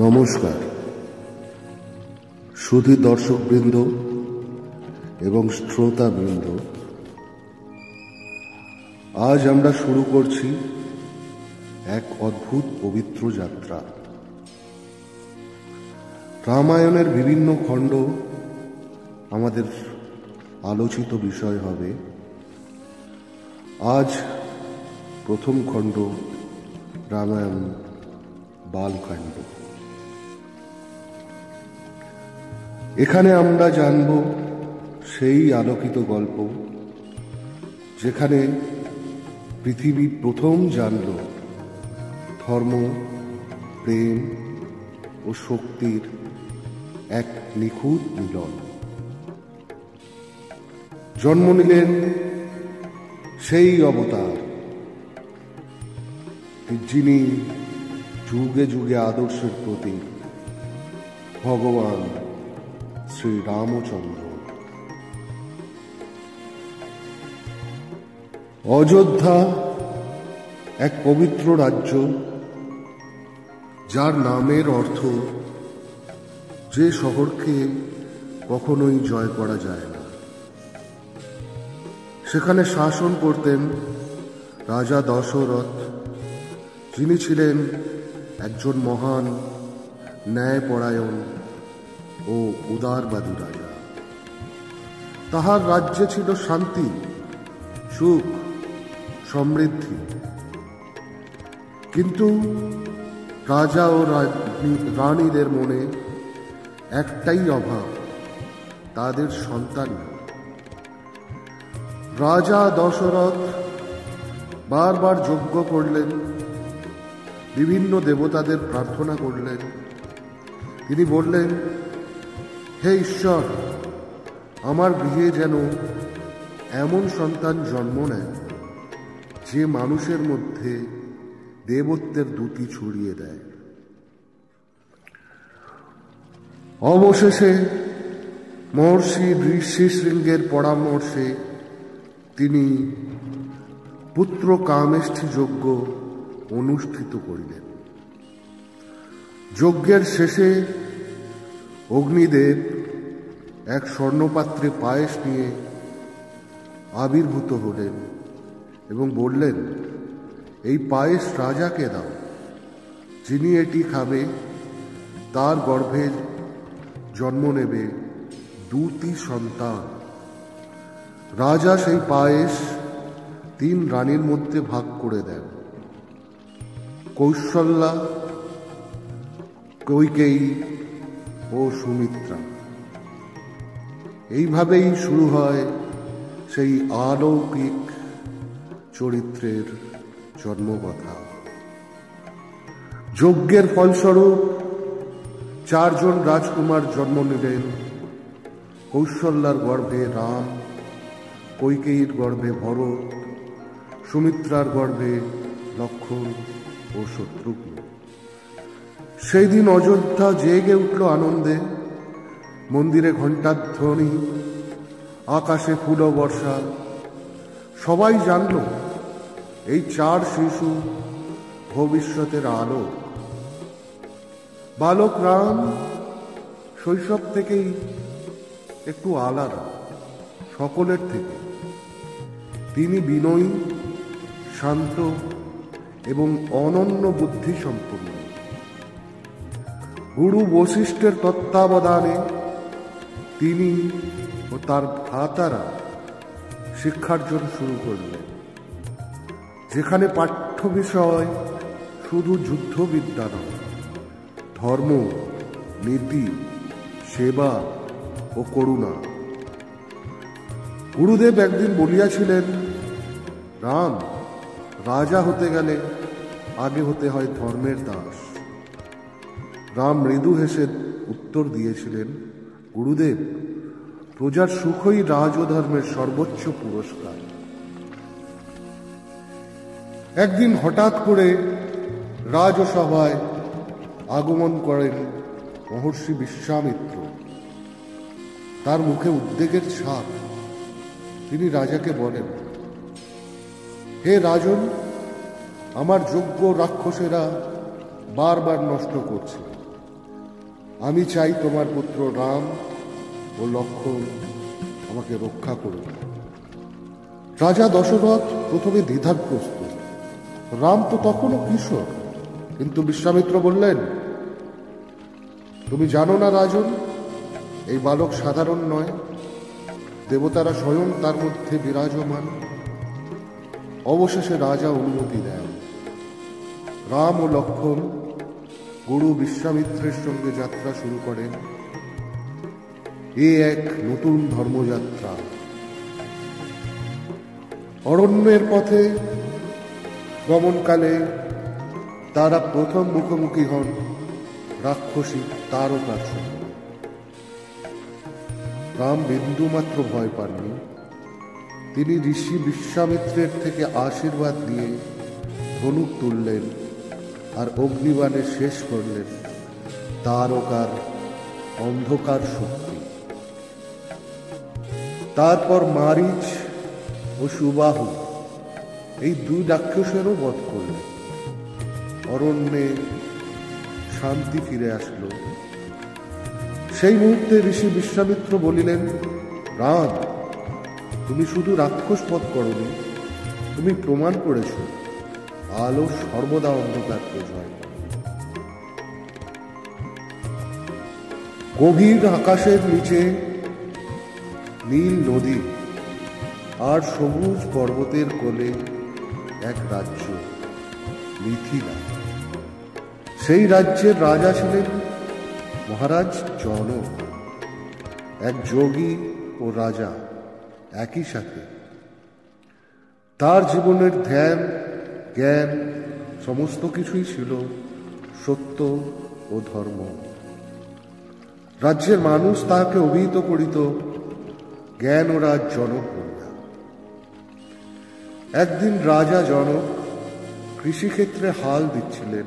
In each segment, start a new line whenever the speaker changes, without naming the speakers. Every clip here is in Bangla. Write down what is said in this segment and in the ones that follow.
নমস্কার সুধী দর্শকবৃন্দ এবং শ্রোতাবৃন্দ, আজ আমরা শুরু করছি এক অদ্ভুত পবিত্র যাত্রা। রামায়ণের বিভিন্ন খণ্ড আমাদের আলোচিত বিষয় হবে। আজ প্রথম খণ্ড রামায়ণ বালকাণ্ড। এখানে আমরা জানব সেই আলোকিত গল্প যেখানে পৃথিবী প্রথম জানল ধর্ম, প্রেম ও শক্তির এক নিখুঁত মিলন। জন্ম নিলেন সেই অবতার যিনি যুগে যুগে আদর্শের প্রতীক, ভগবান শ্রী রামচন্দ্র। অযোধ্যা এক পবিত্র রাজ্য, যার নামের অর্থ যে শহরকে কখনোই জয় করা যায় না। সেখানে শাসন করতেন রাজা দশরথ, যিনি ছিলেন একজন মহান ন্যায়পরায়ণ ও উদারবাদী রাজা। তাহার রাজ্যে ছিল শান্তি, সুখ, সমৃদ্ধি। কিন্তু রাজা ও রানীদের মনে একটাই অভাব, তাদের সন্তান। রাজা দশরথ বারবার যজ্ঞ করলেন, বিভিন্ন দেবতাদের প্রার্থনা করলেন। তিনি বললেন, হে ঈশ্বর, আমার গৃহে যেন এমন সন্তান জন্ম নেয় যে মানুষের মধ্যে দেবত্বের দ্যুতি ছড়িয়ে দেয়। অবশেষে মহর্ষি ঋষিশৃঙ্গের পরামর্শে তিনি পুত্র কামেষ্ঠি যজ্ঞ অনুষ্ঠিত করিলেন। যজ্ঞের শেষে অগ্নিদেব এক স্বর্ণপাত্রে পায়েস নিয়ে আবির্ভূত হলেন এবং বললেন, এই পায়েস রাজাকে দাও। যিনি এটি খাবে তার গর্ভে জন্ম নেবে দুটি সন্তান। রাজা সেই পায়েস 3 রানীর মধ্যে ভাগ করে দেন, কৌশল্যা, কৈকেয়ী ও সুমিত্রা। এইভাবেই শুরু হয় সেই অলৌকিক চরিত্রের জন্মকথা। যজ্ঞের ফলস্বরূপ 4 জন রাজকুমার জন্ম নিলেন। কৌশল্যার গর্ভে রাম, কৈকেয়ীর গর্ভে ভরত, সুমিত্রার গর্ভে লক্ষ্মণ ও শত্রুঘ্ন। সেই দিন অযোধ্যা জেগে উঠল আনন্দে। মন্দিরে ঘণ্টার ধ্বনি, আকাশে ফুল বর্ষা। সবাই জানল এই 4 শিশু ভবিষ্যতের আলোক। বালক রাম শৈশব থেকেই একটু আলাদা সকলের থেকে। তিনি বিনয়ী, শান্ত এবং অনন্য বুদ্ধি সম্পন্ন। গুরু বশিষ্ঠের তত্ত্বাবধানে তিনি ও তার ভ্রাতারা শিক্ষার্জন শুরু করলেন, যেখানে পাঠ্য বিষয় শুধু যুদ্ধবিদ্যা নয়, ধর্ম, নীতি, সেবা ও করুণা। গুরুদেব একদিন বলিয়াছিলেন, রাম, রাজা হতে গেলে আগে হতে হয় ধর্মের দাস। রাম মৃদু হেসে উত্তর দিয়েছিলেন, গুরুদেব, প্রজার সুখই রাজধর্মের সর্বোচ্চ পুরস্কার। একদিন হঠাৎ করে রাজসভায় আগমন করেন মহর্ষি বিশ্বামিত্র। তার মুখে উদ্বেগের ছাপ। তিনি রাজাকে বলেন, হে রাজন, আমার যোগ্য রাক্ষসেরা বারবার নষ্ট করছে। আমি চাই তোমার পুত্র রাম ও লক্ষ্মণ আমাকে রক্ষা করুন। রাজা দশরথ প্রথমে দ্বিধাগ্রস্ত। রাম তো তখনও কিশোর। কিন্তু বিশ্বামিত্র বললেন, তুমি জানো না রাজন, এই বালক সাধারণ নয়, দেবতারা স্বয়ং তার মধ্যে বিরাজমান। অবশেষে রাজা অনুমতি দেন। রাম ও লক্ষ্মণ গুরু বিশ্বামিত্রের সঙ্গে যাত্রা শুরু করেন। এ এক নতুন ধর্মযাত্রা। অরণ্যের পথে গমনকালে তারা প্রথম মুখোমুখি হন রাক্ষসী তারকার সঙ্গে। রাম বিন্দুমাত্র ভয় পাননি। তিনি ঋষি বিশ্বামিত্রের থেকে আশীর্বাদ নিয়ে ধনুক তুললেন আর অগ্নিবাণে শেষ করলেন তারকার অন্ধকার শক্তি। তারপর মারিচ ও সুবাহু এই দুই রাক্ষসেরও বধ করলেন। অরণ্যে শান্তি ফিরে আসলো। সেই মুহূর্তে ঋষি বিশ্বামিত্র বলিলেন, রাম, তুমি শুধু রাক্ষস বধ করনি, তুমি প্রমাণ করেছ আলো সর্বদা অন্ধকারকে জয় করে। গভীর আকাশের নিচে নীল নদী আর সবুজ পর্বতের কোলে এক রাজ্য, মিথিলা। সেই রাজ্যের রাজা ছিলেন মহারাজ জনক, এক যোগী ও রাজা একই সাথে। তার জীবনের ধ্যান, জ্ঞান সমস্ত কিছুই ছিল সত্য ও ধর্ম। রাজ্যের মানুষ তাহাকে অভিহিত করিত জ্ঞান ও রাজ জনক বলিয়া। একদিন রাজা জনক কৃষিক্ষেত্রে হাল দিচ্ছিলেন,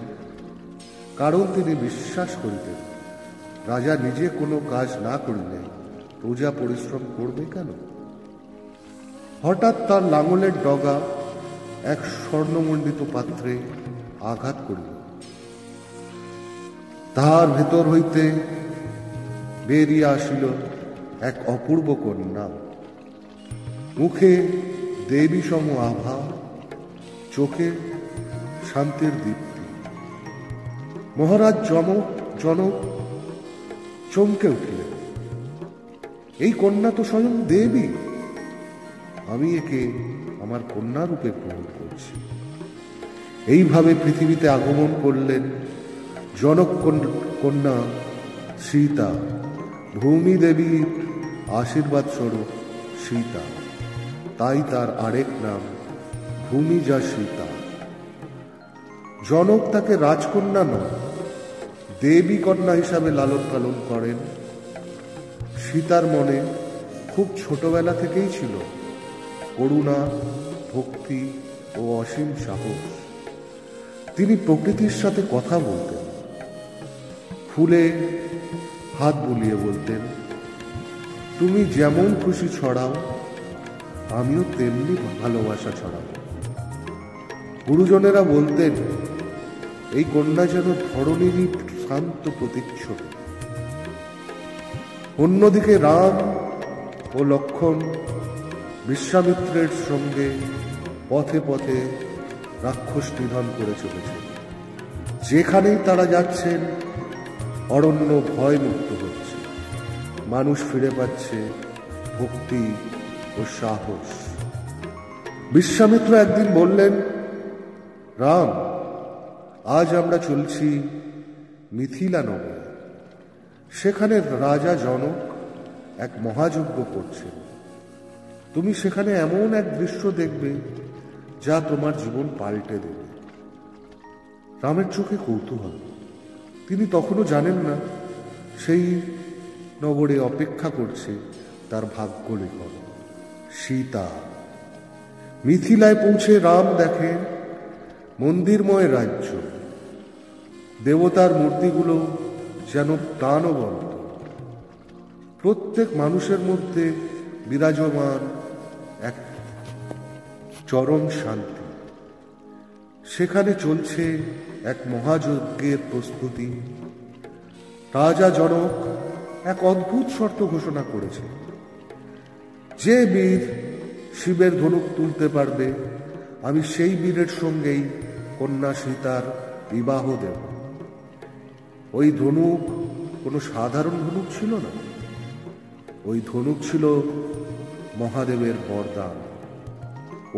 কারণ তিনি বিশ্বাস করিতেন রাজা নিজে কোনো কাজ না করিলে প্রজা পরিশ্রম করবে কেন। হঠাৎ তার লাঙলের ডগা এক স্বর্ণমণ্ডিত পাত্রে আঘাত করিল। তাহার ভেতর হইতে বেরিয়ে আসিল এক অপূর্ব কন্যা। মুখে দেবী সম আভা, চোখে শান্তির দীপ্তি। মহারাজ জনক চমকে উঠিলেন, এই কন্যা তো স্বয়ং দেবী। আমি একে আমার কন্যা রূপে গ্রহণ করছি। এইভাবে পৃথিবীতে আগমন করলেন জনক কন্যা সীতা, ভূমি দেবীর আশীর্বাদ স্বরূপ সীতা। তাই তার আরেক নাম ভূমিজা সীতা। জনক তাকে রাজকন্যা নয়, দেবী কন্যা হিসাবে লালন পালন করেন। সীতার মনে খুব ছোটবেলা থেকেই ছিল করুণা, ভক্তি ও অসীম সাহস। তিনি প্রকৃতির সাথে কথা বলতেন, ফুলে হাত বুলিয়ে বলতেন, তুমি যেমন খুশি ছড়াও, আমিও তেমনি ভালোবাসা ছড়াবো। গুরুজনেরা বলতেন, এই কন্যা যেন ধরণীরই শান্ত প্রতিচ্ছবি। অন্যদিকে রাম ও লক্ষ্মণ বিশ্বামিত্রের সঙ্গে পথে পথে রাক্ষস নিধন করে চলেছে। যেখানেই তারা যাচ্ছেন অরণ্য ভয়মুক্ত হচ্ছে, মানুষ ফিরে পাচ্ছে ভক্তি ও সাহস। বিশ্বামিত্র একদিন বললেন, রাম, আজ আমরা চলছি মিথিলা নগরে। সেখানে রাজা জনক এক মহাযজ্ঞ করছেন। তুমি সেখানে এমন এক দৃশ্য দেখবে যা তোমার জীবন পাল্টে দেবে। রামের চোখে কৌতূহল। তিনি তখনও জানেন না সেই নগরে অপেক্ষা করছে তার ভাগ্য লেখন সীতা। মিথিলায় পৌঁছে রাম দেখেন মন্দিরময় রাজ্য। দেবতার মূর্তিগুলো যেন প্রাণবন্ত। প্রত্যেক মানুষের মধ্যে বিরাজমান এক চরম শান্তি। সেখানে চলছে এক মহাযজ্ঞের প্রস্তুতি। রাজা জনক এক অদ্ভুত শর্ত ঘোষণা করেছে, যে বীর শিবের ধনুক তুলতে পারবে আমি সেই বীরের সঙ্গেই কন্যা সীতার বিবাহ দেব। ওই ধনুক কোনো সাধারণ ধনুক ছিল না, ওই ধনুক ছিল মহাদেবের বরদান,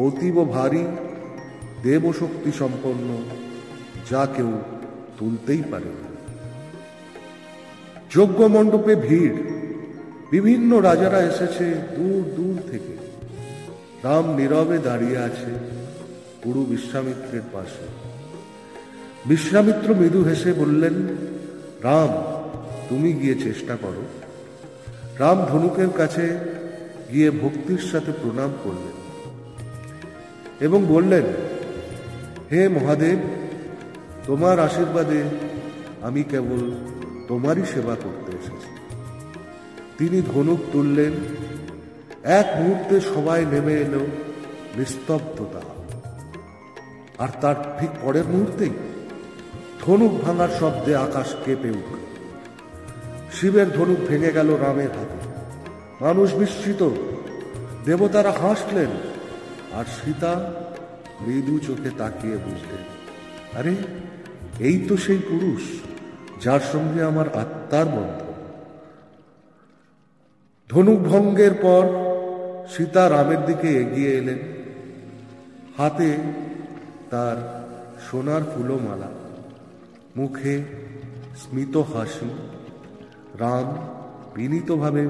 অতীব ভারী, দেবশক্তি সম্পন্ন, যা কেউ তুলতেই পারে না। যজ্ঞ মণ্ডপে ভিড়, বিভিন্ন রাজারা এসেছে দূর দূর থেকে। রাম নীরবে দাঁড়িয়ে আছে গুরু বিশ্বামিত্রের পাশে। বিশ্বামিত্র মৃদু হেসে বললেন, রাম, তুমি গিয়ে চেষ্টা করো। রাম ধনুকের কাছে গিয়ে ভক্তির সাথে প্রণাম করলেন এবং বললেন, হে মহাদেব, তোমার আশীর্বাদে আমি কেবল তোমারই সেবা করতে এসেছি। তিনি ধনুক তুললেন। এক মুহূর্তে সবাই নেমে এলো নিস্তব্ধতা, আর তার ঠিক পরের মুহূর্তেই ধনুক ভাঙার শব্দে আকাশ কেঁপে উঠল। শিবের ধনুক ভেঙে গেল রামের হাতে। মানুষ বিস্মিত, দেবতারা হাসলেন, আর সীতা মৃদু চোখে তাকিয়ে বুঝলেন, আরে এই তো সেই পুরুষ যার সঙ্গে আমার আত্মার বন্ধন। ধনুক ভঙ্গের পর সীতা রামের দিকে এগিয়ে এলেন, হাতে তার সোনার ফুলমালা, মুখে স্মিত হাসি। রাম বিনীতভাবে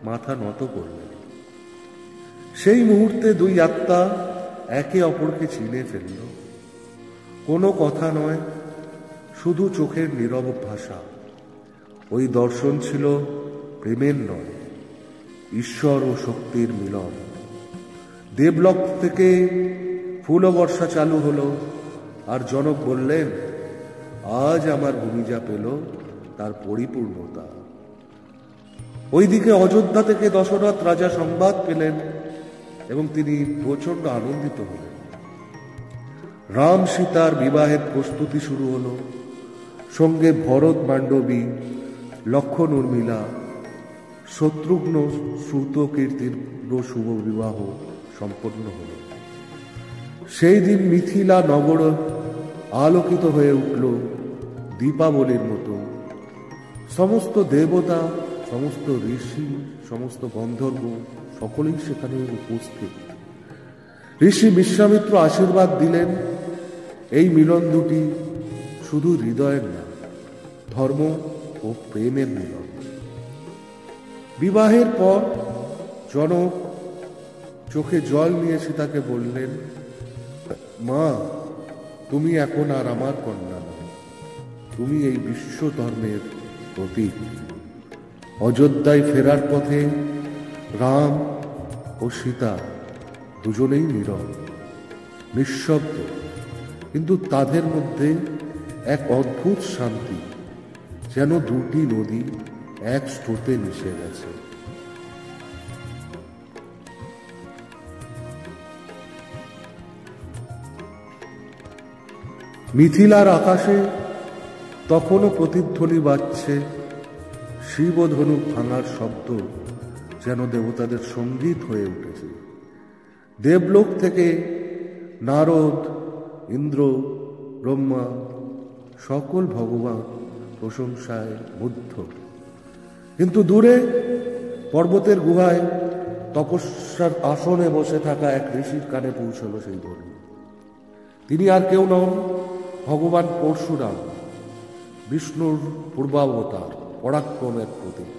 মাথা নত করলেন। সেই মুহূর্তে দুই আত্মা একে অপরকে চিনে ফেলল। কোনো কথা নয়, শুধু চোখের নীরব ভাষা। ওই দর্শন ছিল প্রেমের নয়, ঈশ্বর ও শক্তির মিলন। দেবলোক থেকে ফুলবর্ষা চালু হলো, আর জনক বললেন, আজ আমার ভূমি যা পেল তার পরিপূর্ণতা। ওইদিকে অযোধ্যা থেকে দশরথ রাজা সংবাদ পেলেন এবং তিনি প্রচন্ড আনন্দিত হলেন। রাম সীতার বিবাহের প্রস্তুতি শুরু হলো। সঙ্গে ভরত মান্ডবী, লক্ষণ উর্মিলা, শত্রুঘ্ন শ্রুত কীর্তির শুভ বিবাহ সম্পন্ন হল। সেই দিন মিথিলা নগর আলোকিত হয়ে উঠল দীপাবলির মতো। সমস্ত দেবতা, সমস্ত ঋষি, সমস্ত গন্ধর্ব সকলেই সেখানে উপস্থিত। ঋষি বিশ্বামিত্র আশীর্বাদ দিলেন, এই মিলন দুটি শুধু হৃদয়ের না, ধর্ম ও প্রেমের মিলন। বিবাহের পর জনক চোখে জল নিয়ে সীতাকে বললেন, মা, তুমি এখন আর আমার কন্যা নয়, তুমি এই বিশ্ব ধর্মের প্রতীক। অযোধ্যায় ফেরার পথে রাম ও সীতা দুজনেই নীরব, নিঃশব্দ, কিন্তু তাদের মধ্যে এক অদ্ভুত শান্তি, যেন দুটি নদী এক স্রোতে মিশে গেছে। মিথিলার আকাশে তখনও প্রতিধ্বনি বাজছে, শিব ধনুক ভাঙার শব্দ যেন দেবতাদের সঙ্গীত হয়ে উঠেছে। দেবলোক থেকে নারদ, ইন্দ্র, ব্রহ্মা সকল ভগবান প্রশংসায় মুগ্ধ। কিন্তু দূরে পর্বতের গুহায় তপস্যার আসনে বসে থাকা এক ঋষির কানে পৌঁছল সেই ধ্বনি। তিনি আর কেউ নন, ভগবান পরশুরাম, বিষ্ণুর পূর্বাবতার, পরাক্রমের প্রতীক।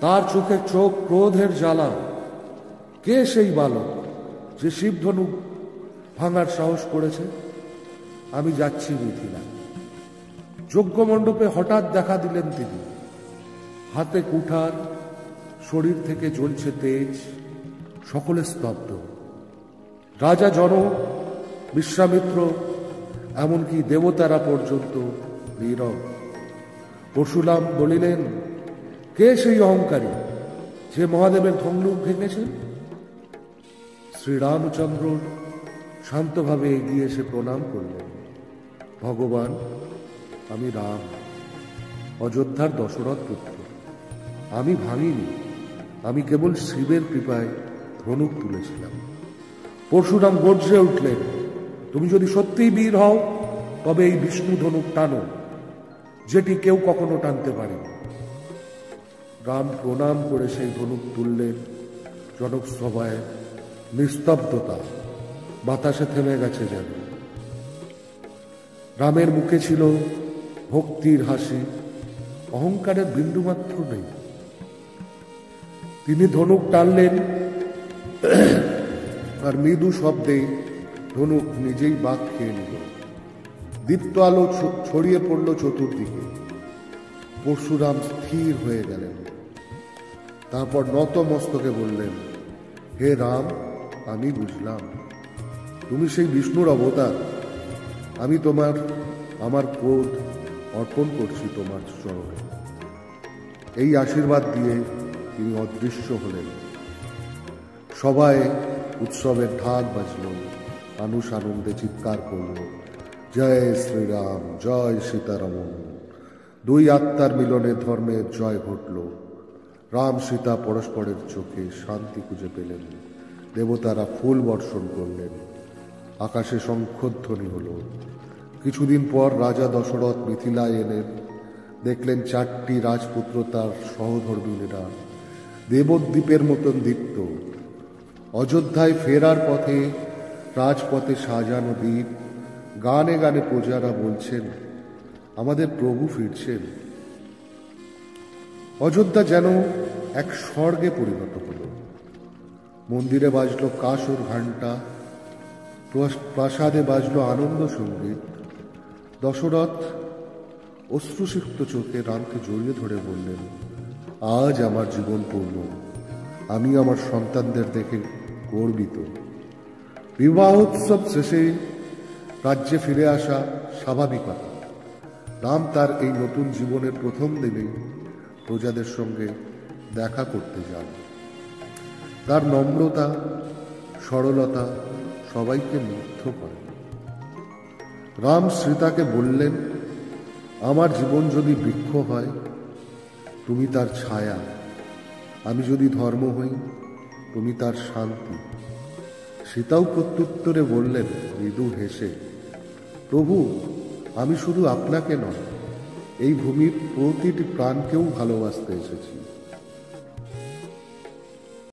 তার চোখে চোখ ক্রোধের জ্বালা। কে সেই বালক যে শিবধনু ভাঙার সাহস করেছে? আমি যাচ্ছি মিথিলা। যজ্ঞ মণ্ডপে হঠাৎ দেখা দিলেন তিনি। হাতে কুঠার, শরীর থেকে জ্বলছে তেজ, সকলে স্তব্ধ। রাজা জনক, বিশ্বামিত্র, এমনকি দেবতারা পর্যন্ত নীরব। পরশুরাম বলিলেন, কে সেই অহংকারী যে মহাদেবের ধনুক ভেঙেছেন? শ্রীরামচন্দ্র শান্তভাবে এগিয়ে এসে প্রণাম করলেন, ভগবান, আমি রাম। অযোধ্যার দশরথ পুত্র। আমি ভাঙিনি, আমি কেবল শিবের কৃপায় ধনুক তুলেছিলাম। পরশুরাম গর্জে উঠলেন, তুমি যদি সত্যিই বীর হও তবে এই বিষ্ণু ধনুক টানো, যেটি কেউ কখনো টানতে পারেনি। রাম প্রণাম করে সেই ধনুক তুললেন। জনক সভায় নিস্তব্ধতা, বাতাসে থেমে গেছে যেন। রামের মুখে ছিল ভক্তির হাসি, অহংকারের বিন্দুমাত্র নেই। তিনি ধনুক টানলেন, আর মৃদু শব্দে ধনুক নিজেই বাঁক খেয়ে নিল। দীপ্ত আলো ছড়িয়ে পড়ল চতুর্দিকে। পরশুরাম স্থির হয়ে গেলেন। তারপর নত মস্তকে বললেন, হে রাম, আমি বুঝলাম তুমি সেই বিষ্ণুর অবতার। আমি আমার ক্রোধ অর্পণ করছি তোমার চরণে। এই আশীর্বাদ দিয়ে তিনি অদৃশ্য হলেন। সবাই উৎসবের ঢাক বাজল, মানুষ আনন্দে চিৎকার করল, জয় শ্রীরাম, জয় সীতারমন। দুই আত্মার মিলনে ধর্মের জয় ঘটল। রাম সীতা পরস্পরের চোখে শান্তি খুঁজে পেলেন। দেবতারা ফুল বর্ষণ করলেন। আকাশে শঙ্খধ্বনি হল। কিছুদিন পর রাজা দশরথ মিথিলায় এলেন। দেখলেন 4টি রাজপুত্র তার সহধর্মিণীরা দেবদ্বীপের মতন দীপ্ত। অযোধ্যায় ফেরার পথে রাজপথে সাজানো দ্বীপ, গানে গানে প্রজারা বলছেন, আমাদের প্রভু ফিরছেন। অযোধ্যা যেন এক স্বর্গে পরিণত হল। মন্দিরে বাজলো কাসর ঘণ্টা, প্রাসাদে বাজলো আনন্দ সঙ্গীত। দশরথ অশ্রুসিক্ত চোখে রামকে জড়িয়ে ধরে বললেন, আজ আমার জীবন পূর্ণ, আমি আমার সন্তানদের দেখে গর্বিত। বিবাহোৎসব শেষে রাজ্যে ফিরে আসা স্বাভাবিকতা। রাম তার এই নতুন জীবনের প্রথম দিনে প্রজাদের সঙ্গে দেখা করতে যান। তার নম্রতা, সরলতা সবাইকে মুগ্ধ করে। রাম সীতাকে বললেন, আমার জীবন যদি বৃক্ষ হয় তুমি তার ছায়া, আমি যদি ধর্ম হই তুমি তার শান্তি। সীতাও প্রত্যুত্তরে বললেন মৃদু হেসে, প্রভু, আমি শুধু আপনাকে নয়, এই ভূমির প্রতিটি প্রাণকেও ভালোবাসতে এসেছি।